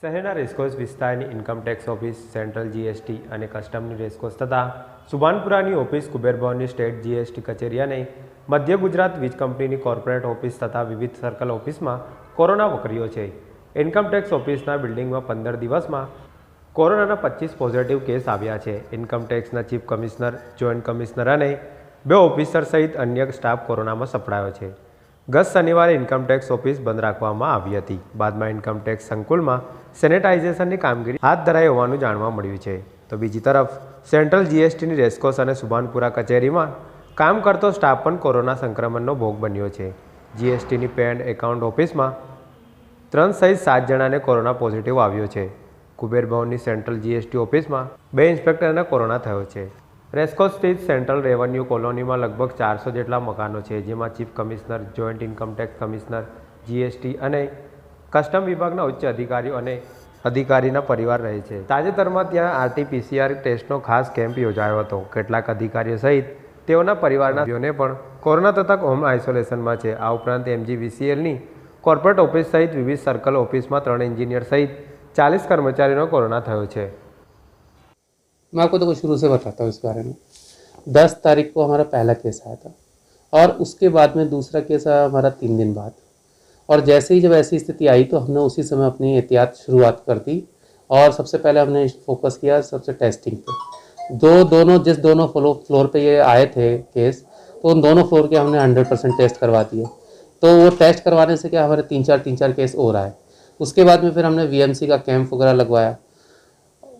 શહેરના રેસકોર્સ વિસ્તારની income tax office, central GST અને કસ્ટમની રેસકોર્સ તથા સુભાનપુરાની ઓફિસ, કુબેર ભવનની સ્ટેટ જીએસટી કચેરી અને મધ્ય ગુજરાત વીજ કંપનીની કોર્પોરેટ ઓફિસ તથા વિવિધ સર્કલ ઓફિસમાં કોરોના વકર્યો છે. ઇન્કમટેક્સ ઓફિસના બિલ્ડિંગમાં 15 દિવસમાં કોરોનાના 25 પોઝિટિવ કેસ આવ્યા છે. ઇન્કમટેક્સના ચીફ કમિશનર, જોઈન્ટ કમિશનર અને 2 ઓફિસર સહિત અન્ય સ્ટાફ કોરોનામાં સપડાયો છે. ગત શનિવારે ઇન્કમટેક્સ ઓફિસ બંધ રાખવામાં આવી હતી. બાદમાં ઇન્કમટેક્સ સંકુલમાં સેનેટાઇઝેશનની કામગીરી હાથ ધરાઈ હોવાનું જાણવા મળ્યું છે. તો બીજી તરફ સેન્ટ્રલ જીએસટીની રેસકોર્સ અને સુભાનપુરા કચેરીમાં કામ કરતો સ્ટાફ પણ કોરોના સંક્રમણનો ભોગ બન્યો છે. જીએસટીની પે એન્ડ એકાઉન્ટ ઓફિસમાં 3 સહિત 7 જણાને કોરોના પોઝિટિવ આવ્યો છે. કુબેર ભવનની સેન્ટ્રલ જીએસટી ઓફિસમાં 2 ઇન્સ્પેક્ટરને કોરોના થયો છે. રેસકોર્સ સ્થિત સેન્ટ્રલ રેવન્યુ કોલોનીમાં લગભગ 400 જેટલા મકાનો છે, જેમાં chief commissioner, joint income tax commissioner, GST અને કસ્ટમ વિભાગના ઉચ્ચ અધિકારીઓ અને અધિકારીના પરિવાર રહે છે. તાજેતરમાં ત્યાં આરટી-પીસીઆર ટેસ્ટનો ખાસ કેમ્પ યોજાયો હતો. કેટલાક અધિકારીઓ સહિત તેઓના પરિવારના સભ્યોને પણ કોરોના તથા હોમ આઇસોલેશનમાં છે. આ ઉપરાંત એમજીવીસીએલની કોર્પોરેટ ઓફિસ સહિત વિવિધ સર્કલ ઓફિસમાં 3 એન્જિનિયર સહિત 40 कर्मचारियों को कोरोना થયો છે. मैं आपको तो शुरू से बताता हूँ इस बारे में. 10 तारीख को हमारा पहला केस आया था और उसके बाद में दूसरा केस आया हमारा 3 दिन बाद. और जैसे ही जब ऐसी स्थिति आई तो हमने उसी समय अपनी एहतियात शुरुआत कर दी और सबसे पहले हमने फोकस किया सबसे टेस्टिंग पे. दोनों फ्लोर पे ये आए थे केस, तो उन दोनों फ्लोर के हमने 100% टेस्ट करवा दिए. तो वो टेस्ट करवाने से क्या हमारे 3-4 केस हो रहा है. उसके बाद में फिर हमने वीएमसी का कैंप वगैरह लगवाया.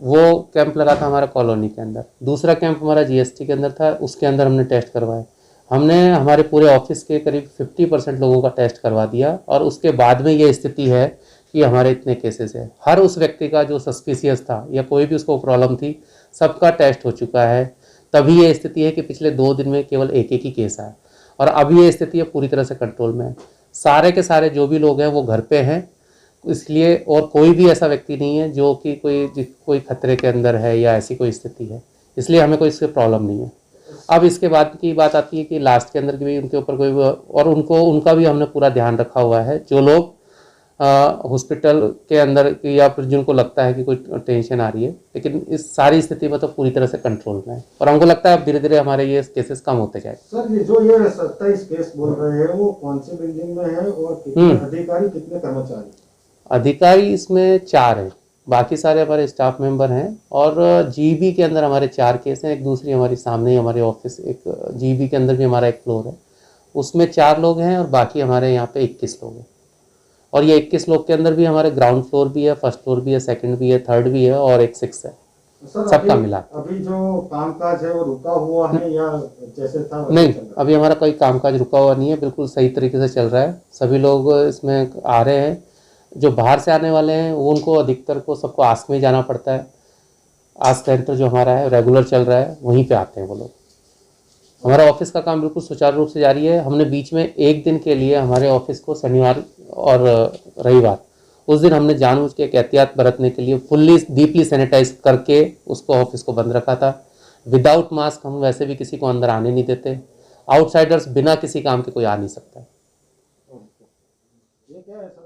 वो कैंप लगा था हमारा कॉलोनी के अंदर. दूसरा कैंप हमारा जीएसटी के अंदर था, उसके अंदर हमने टेस्ट करवाए. हमने हमारे पूरे ऑफिस के करीब 50% लोगों का टेस्ट करवा दिया और उसके बाद में ये स्थिति है कि हमारे इतने केसेस है. हर उस व्यक्ति का जो सस्पिशियस था या कोई भी उसको प्रॉब्लम थी, सबका टेस्ट हो चुका है. तभी ये स्थिति है कि पिछले 2 दिन में केवल एक ही केस आया और अभी ये स्थिति है पूरी तरह से कंट्रोल में है. सारे के सारे जो भी लोग हैं वो घर पे हैं, इसलिए और कोई भी ऐसा व्यक्ति नहीं है जो कि कोई खतरे के अंदर है या ऐसी कोई स्थिति है, इसलिए हमें कोई इससे प्रॉब्लम नहीं है. अब इसके बाद की बात आती है कि लास्ट के अंदर भी उनके ऊपर कोई और उनका भी हमने पूरा ध्यान रखा हुआ है. जो लोग हॉस्पिटल के अंदर या फिर जिनको लगता है कि कोई टेंशन आ रही है, लेकिन इस सारी स्थिति में तो पूरी तरह से कंट्रोल में है और हमको लगता है अब धीरे धीरे हमारे ये केसेस कम होते जाए. सर, ये जो ये 27 केस बोल रहे हैं वो कौन सी बिल्डिंग में है और कितने अधिकारी, कितने कर्मचारी? अधिकारी इसमें 4 हैं, बाकी सारे हमारे स्टाफ मेंबर हैं. और जीबी के अंदर हमारे 4 केस हैं. एक दूसरी हमारी सामने ही हमारे ऑफिस, एक जीबी के अंदर भी हमारा एक फ्लोर है, उसमें 4 लोग हैं और बाकी हमारे यहाँ पे 21 लोग हैं. और ये 21 लोग के अंदर भी हमारे ग्राउंड फ्लोर भी है, फर्स्ट फ्लोर भी है, सेकंड भी है, थर्ड भी है और एक 6 है. सबका मिला. अभी जो कामकाज है वो रुका हुआ है या जैसे था? नहीं, अभी हमारा कोई कामकाज रुका हुआ नहीं है, बिल्कुल सही तरीके से चल रहा है. सभी लोग इसमें आ रहे हैं. जो बाहर से आने वाले हैं वो उनको अधिकतर को सबको आस्क में जाना पड़ता है. आस्क सेंटर जो हमारा है रेगुलर चल रहा है, वहीं पे आते हैं वो लोग. हमारा ऑफिस का काम बिल्कुल सुचारू रूप से जारी है. हमने बीच में एक दिन के लिए हमारे ऑफिस को शनिवार और रविवार उस दिन हमने जानबूझ के एक एहतियात बरतने के लिए फुल्ली डीपली सैनिटाइज करके उसको ऑफिस को बंद रखा था. विदाउट मास्क हम वैसे भी किसी को अंदर आने नहीं देते. आउटसाइडर्स बिना किसी काम के कोई आ नहीं सकता. ये क्या है?